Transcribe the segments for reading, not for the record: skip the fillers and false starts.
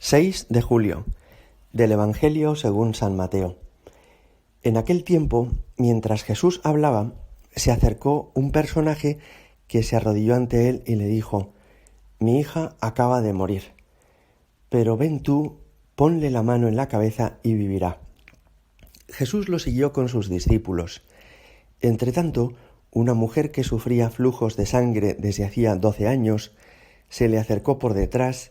6 de julio del Evangelio según San Mateo. En aquel tiempo, mientras Jesús hablaba, se acercó un personaje que se arrodilló ante él y le dijo: «Mi hija acaba de morir, pero ven tú, ponle la mano en la cabeza y vivirá». Jesús lo siguió con sus discípulos. Entretanto, una mujer que sufría flujos de sangre desde hacía 12 años se le acercó por detrás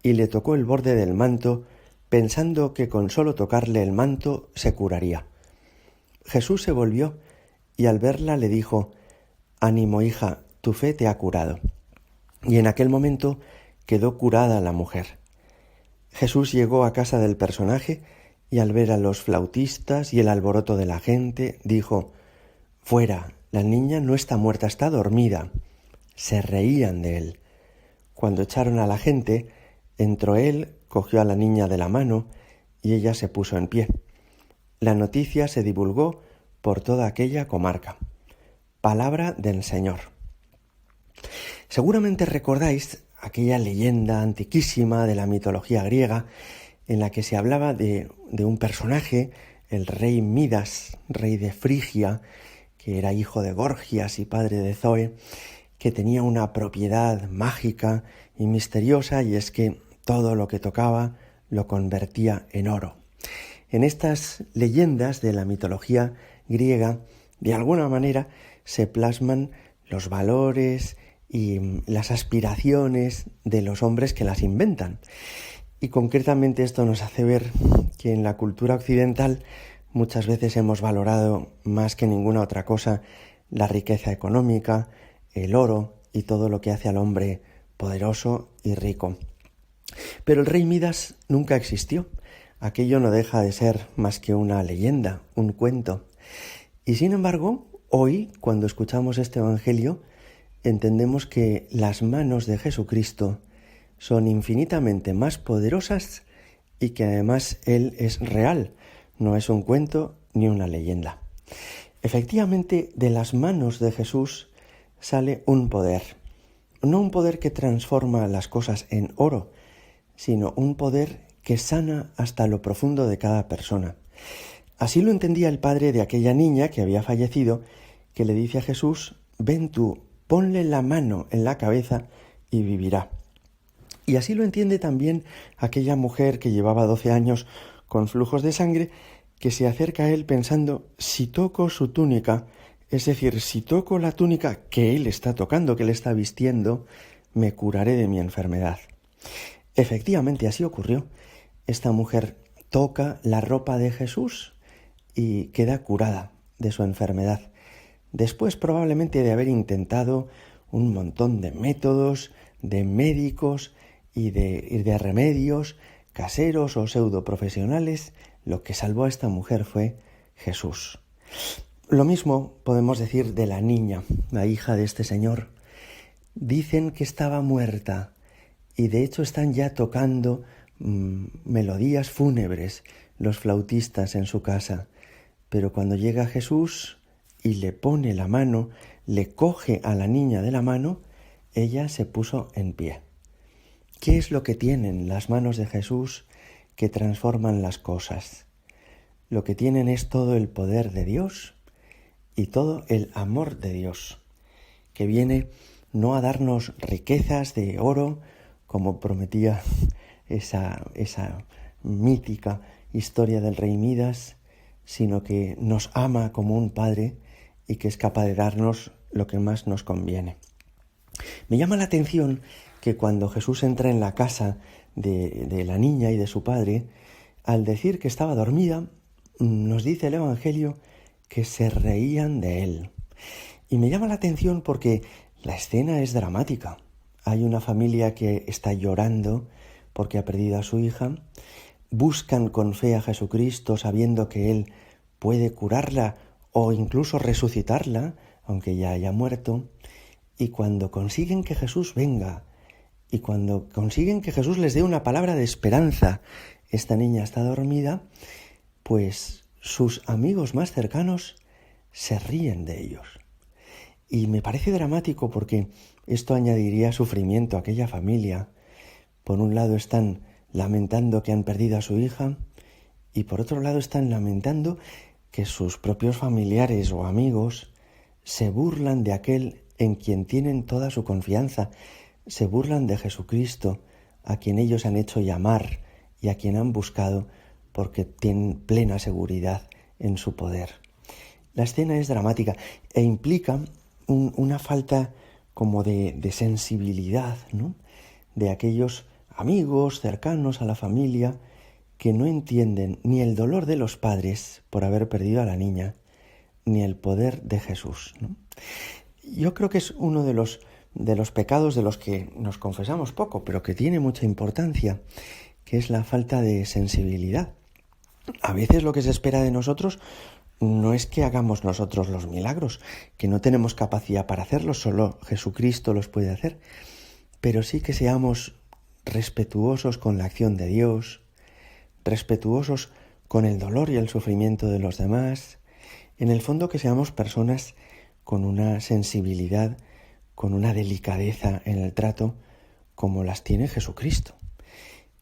y le tocó el borde del manto, pensando que con solo tocarle el manto se curaría. Jesús se volvió y al verla le dijo: «Ánimo, hija, tu fe te ha curado». Y en aquel momento quedó curada la mujer. Jesús llegó a casa del personaje y al ver a los flautistas y el alboroto de la gente, dijo: «Fuera, la niña no está muerta, está dormida». Se reían de él. Cuando echaron a la gente, entró él, cogió a la niña de la mano y ella se puso en pie. La noticia se divulgó por toda aquella comarca. Palabra del Señor. Seguramente recordáis aquella leyenda antiquísima de la mitología griega en la que se hablaba de un personaje, el rey Midas, rey de Frigia, que era hijo de Gorgias y padre de Zoe, que tenía una propiedad mágica y misteriosa, y es que todo lo que tocaba lo convertía en oro. En estas leyendas de la mitología griega, de alguna manera se plasman los valores y las aspiraciones de los hombres que las inventan. Y concretamente esto nos hace ver que en la cultura occidental muchas veces hemos valorado más que ninguna otra cosa la riqueza económica, el oro y todo lo que hace al hombre poderoso y rico. Pero el rey Midas nunca existió. Aquello no deja de ser más que una leyenda, un cuento. Y sin embargo, hoy, cuando escuchamos este Evangelio, entendemos que las manos de Jesucristo son infinitamente más poderosas y que además Él es real, no es un cuento ni una leyenda. Efectivamente, de las manos de Jesús sale un poder, no un poder que transforma las cosas en oro, sino un poder que sana hasta lo profundo de cada persona. Así lo entendía el padre de aquella niña que había fallecido, que le dice a Jesús: «Ven tú, ponle la mano en la cabeza y vivirá». Y así lo entiende también aquella mujer que llevaba 12 años con flujos de sangre, que se acerca a él pensando: si toco su túnica, es decir, si toco la túnica que él está tocando, que él está vistiendo, me curaré de mi enfermedad. Efectivamente, así ocurrió. Esta mujer toca la ropa de Jesús y queda curada de su enfermedad. Después, probablemente, de haber intentado un montón de métodos, de médicos y de remedios caseros o pseudoprofesionales, lo que salvó a esta mujer fue Jesús. Lo mismo podemos decir de la niña, la hija de este señor. Dicen que estaba muerta y de hecho están ya tocando melodías fúnebres los flautistas en su casa. Pero cuando llega Jesús y le pone la mano, le coge a la niña de la mano, ella se puso en pie. ¿Qué es lo que tienen las manos de Jesús que transforman las cosas? Lo que tienen es todo el poder de Dios y todo el amor de Dios, que viene no a darnos riquezas de oro, como prometía esa mítica historia del rey Midas, sino que nos ama como un padre y que es capaz de darnos lo que más nos conviene. Me llama la atención que cuando Jesús entra en la casa de la niña y de su padre, al decir que estaba dormida, nos dice el Evangelio que se reían de él. Y me llama la atención porque la escena es dramática. Hay una familia que está llorando porque ha perdido a su hija. Buscan con fe a Jesucristo sabiendo que Él puede curarla o incluso resucitarla, aunque ya haya muerto. Y cuando consiguen que Jesús venga y cuando consiguen que Jesús les dé una palabra de esperanza, esta niña está dormida, pues sus amigos más cercanos se ríen de ellos. Y me parece dramático porque esto añadiría sufrimiento a aquella familia. Por un lado están lamentando que han perdido a su hija, y por otro lado están lamentando que sus propios familiares o amigos se burlan de aquel en quien tienen toda su confianza, se burlan de Jesucristo, a quien ellos han hecho llamar y a quien han buscado porque tienen plena seguridad en su poder. La escena es dramática e implica una falta como de sensibilidad, ¿no?, de aquellos amigos cercanos a la familia que no entienden ni el dolor de los padres por haber perdido a la niña, ni el poder de Jesús, ¿no? Yo creo que es uno de los pecados de los que nos confesamos poco, pero que tiene mucha importancia, que es la falta de sensibilidad. A veces lo que se espera de nosotros no es que hagamos nosotros los milagros, que no tenemos capacidad para hacerlos, solo Jesucristo los puede hacer, pero sí que seamos respetuosos con la acción de Dios, respetuosos con el dolor y el sufrimiento de los demás, en el fondo que seamos personas con una sensibilidad, con una delicadeza en el trato, como las tiene Jesucristo.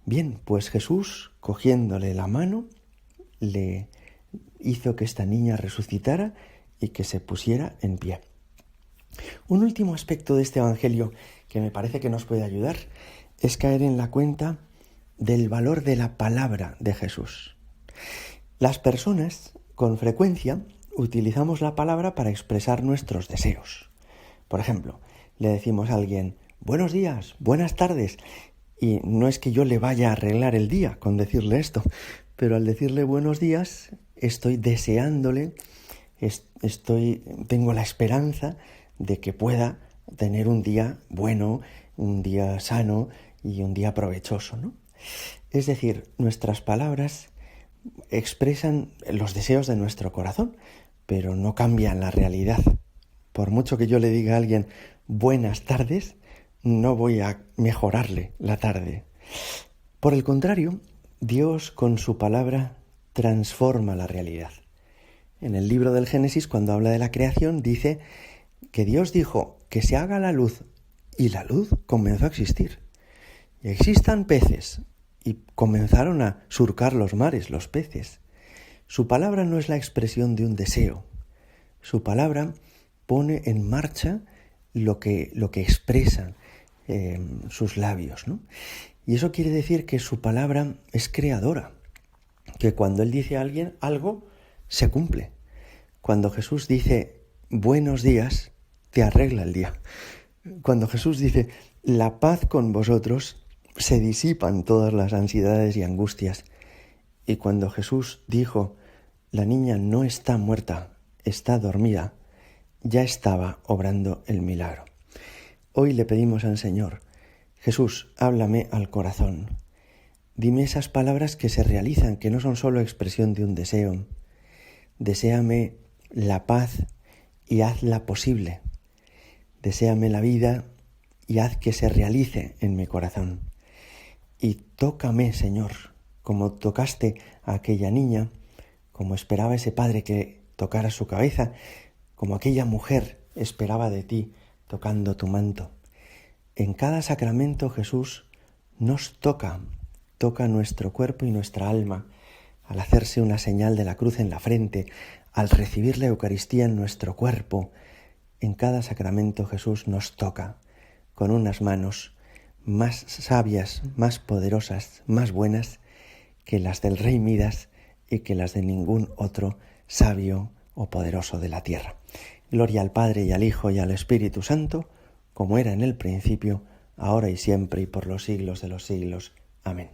Bien, pues Jesús, cogiéndole la mano, le hizo que esta niña resucitara y que se pusiera en pie. Un último aspecto de este Evangelio que me parece que nos puede ayudar es caer en la cuenta del valor de la palabra de Jesús. Las personas, con frecuencia, utilizamos la palabra para expresar nuestros deseos. Por ejemplo, le decimos a alguien, buenos días, buenas tardes, y no es que yo le vaya a arreglar el día con decirle esto, pero al decirle buenos días estoy deseándole, tengo la esperanza de que pueda tener un día bueno, un día sano y un día provechoso, ¿no? Es decir, nuestras palabras expresan los deseos de nuestro corazón, pero no cambian la realidad. Por mucho que yo le diga a alguien buenas tardes, no voy a mejorarle la tarde. Por el contrario, Dios con su palabra transforma la realidad. En el libro del Génesis, cuando habla de la creación, dice que Dios dijo que se haga la luz y la luz comenzó a existir. Y existan peces y comenzaron a surcar los mares, los peces. Su palabra no es la expresión de un deseo. Su palabra pone en marcha lo que expresan sus labios, ¿no? Y eso quiere decir que su palabra es creadora, que cuando Él dice a alguien algo, se cumple. Cuando Jesús dice buenos días, te arregla el día. Cuando Jesús dice la paz con vosotros, se disipan todas las ansiedades y angustias. Y cuando Jesús dijo la niña no está muerta, está dormida, ya estaba obrando el milagro. Hoy le pedimos al Señor, Jesús, háblame al corazón. Dime esas palabras que se realizan, que no son solo expresión de un deseo. Deséame la paz y hazla posible. Deséame la vida y haz que se realice en mi corazón. Y tócame, Señor, como tocaste a aquella niña, como esperaba ese padre que tocara su cabeza, como aquella mujer esperaba de ti tocando tu manto. En cada sacramento Jesús nos toca nuestro cuerpo y nuestra alma, al hacerse una señal de la cruz en la frente, al recibir la Eucaristía en nuestro cuerpo. En cada sacramento Jesús nos toca con unas manos más sabias, más poderosas, más buenas que las del rey Midas y que las de ningún otro sabio o poderoso de la tierra. Gloria al Padre y al Hijo y al Espíritu Santo, como era en el principio, ahora y siempre y por los siglos de los siglos. Amén.